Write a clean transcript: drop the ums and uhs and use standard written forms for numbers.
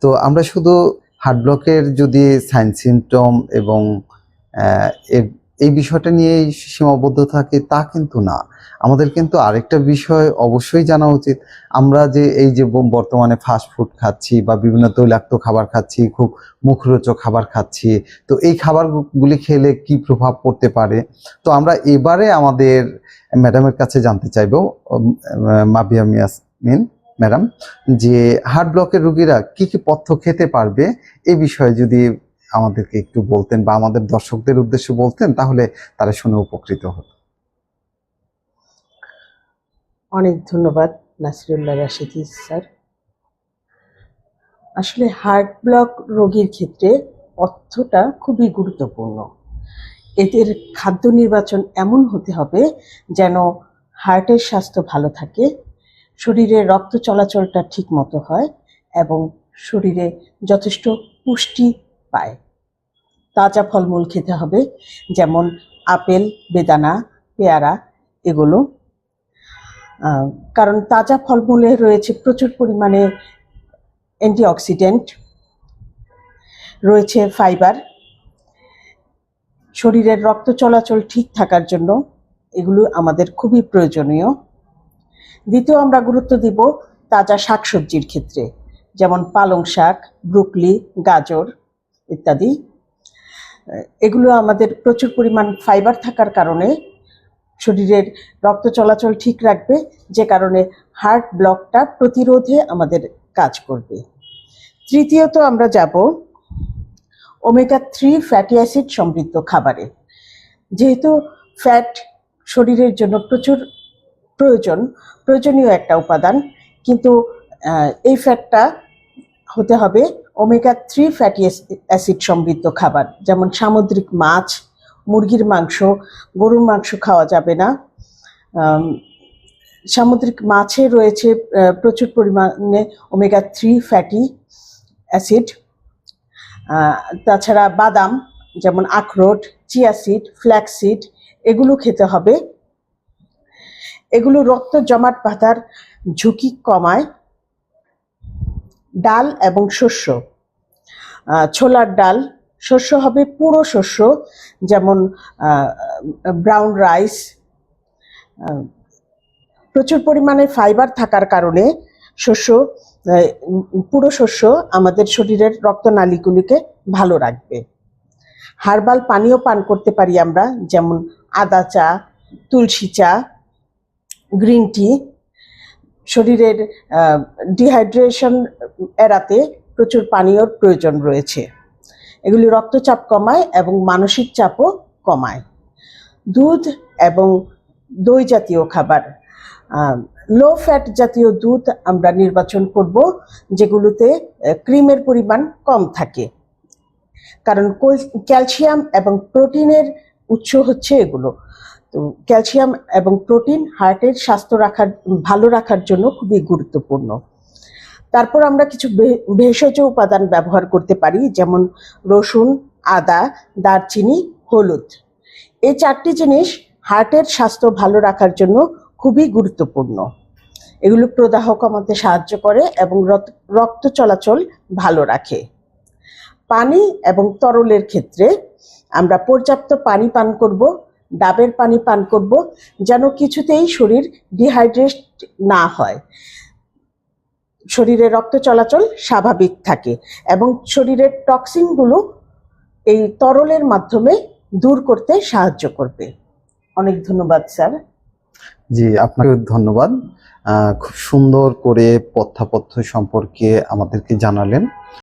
তো আমরা শুধু হার্ট ব্লকের যদি সাইন সিমটম এবং এই বিষয়টা নিয়েই সীমাবদ্ধ থাকে তা কিন্তু না। আমাদের কিন্তু আরেকটা বিষয় অবশ্যই জানা উচিত। আমরা যে এই যে বর্তমানে ফাস্ট ফুড খাচ্ছি বা বিভিন্ন তৈলাক্ত খাবার খাচ্ছি, খুব মুখরোচক খাবার খাচ্ছি, তো এই খাবারগুলি খেলে কি প্রভাব পড়তে পারে। তো আমরা এবারে আমাদের ম্যাডামের কাছে জানতে চাইবো, মাবিয়া ইয়াসমিন ম্যাডাম, যে হার্ট ব্লকের রোগীরা কি কি পথ্য খেতে পারবে এই বিষয়ে যদি আমাদেরকে একটু বলতেন বা আমাদের দর্শকদের উদ্দেশ্যে বলতেন, তাহলে তারা শুনে উপকৃত হতো। অনেক ধন্যবাদ নাসিরুল্লাহ রাশিদি স্যার। আসলে হার্ট ব্লক রোগীর ক্ষেত্রে পথ্যটা খুবই গুরুত্বপূর্ণ। এদের খাদ্য নির্বাচন এমন হতে হবে যেন হার্টের স্বাস্থ্য ভালো থাকে, শরীরে রক্ত চলাচলটা ঠিক মতো হয় এবং শরীরে যথেষ্ট পুষ্টি পায়। তাজা ফলমূল খেতে হবে, যেমন আপেল, বেদানা, পেয়ারা এগুলো, কারণ তাজা ফলমূলে রয়েছে প্রচুর পরিমাণে অ্যান্টিঅক্সিডেন্ট, রয়েছে ফাইবার। শরীরের রক্ত চলাচল ঠিক থাকার জন্য এগুলো আমাদের খুবই প্রয়োজনীয়। দ্বিতীয়, আমরা গুরুত্ব দিব তাজা শাকসবজির ক্ষেত্রে, যেমন পালং শাক, ব্রুকলি, গাজর ইত্যাদি। এগুলো আমাদের প্রচুর পরিমাণ ফাইবার থাকার কারণে শরীরের রক্ত চলাচল ঠিক রাখবে, যে কারণে হার্ট ব্লকটা প্রতিরোধে আমাদের কাজ করবে। তৃতীয়ত, আমরা যাব ওমেগা 3 ফ্যাটি অ্যাসিড সমৃদ্ধ খাবারে। যেহেতু ফ্যাট শরীরের জন্য প্রয়োজনীয় একটা উপাদান, কিন্তু এই ফ্যাটটা হতে হবে ওমেগা 3 ফ্যাটি অ্যাসিড সমৃদ্ধ খাবার, যেমন সামুদ্রিক মাছ, মুরগির মাংস, গরুর মাংস খাওয়া যাবে না। সামুদ্রিক মাছে রয়েছে প্রচুর পরিমাণে ওমেগা 3 ফ্যাটি অ্যাসিড। তাছাড়া বাদাম, যেমন আখরোট, চিয়া সিড, ফ্ল্যাক্স সিড এগুলো খেতে হবে। এগুলো রক্ত জমাট বাঁধার ঝুঁকি কমায়। ডাল এবং শস্য, ছোলার ডাল, শস্য হবে পুরো শস্য, যেমন ব্রাউন রাইস। প্রচুর পরিমাণে ফাইবার থাকার কারণে পুরো শস্য আমাদের শরীরের রক্তনালীগুলিকে ভালো রাখবে। হার্বাল পানীয় পান করতে পারি আমরা, যেমন আদা চা, তুলসী চা, গ্রিন টি। শরীরের ডিহাইড্রেশন এড়াতে প্রচুর পানীয়র প্রয়োজন রয়েছে। এগুলি রক্তচাপ কমায় এবং মানসিক চাপও কমায়। দুধ এবং দই জাতীয় খাবার, লো ফ্যাট জাতীয় দুধ আমরা নির্বাচন করব, যেগুলোতে ক্রিমের পরিমাণ কম থাকে, কারণ ক্যালসিয়াম এবং প্রোটিনের উৎস হচ্ছে এগুলো। তো ক্যালসিয়াম এবং প্রোটিন হার্টের স্বাস্থ্য ভালো রাখার জন্য খুবই গুরুত্বপূর্ণ। তারপর আমরা কিছু ভেষজ উপাদান ব্যবহার করতে পারি, যেমন রসুন, আদা, দারচিনি, হলুদ। এই 4টি জিনিস হার্টের স্বাস্থ্য ভালো রাখার জন্য খুবই গুরুত্বপূর্ণ। এগুলো প্রদাহ কমাতে সাহায্য করে এবং রক্ত চলাচল ভালো রাখে। পানি এবং তরলের ক্ষেত্রে আমরা পর্যাপ্ত পানি পান করব, ডাবের পানি পান করব, যেন কিছুতেই শরীর ডিহাইড্রেট না হয়, শরীরে রক্ত চলাচল স্বাভাবিক থাকে এবং শরীরের টক্সিনগুলো এই তরলের মাধ্যমে দূর করতে সাহায্য করবে। অনেক ধন্যবাদ স্যার। জি, আপনাকে ধন্যবাদ। খুব সুন্দর করে পথ্যাপথ্য সম্পর্কে আমাদেরকে জানালেন।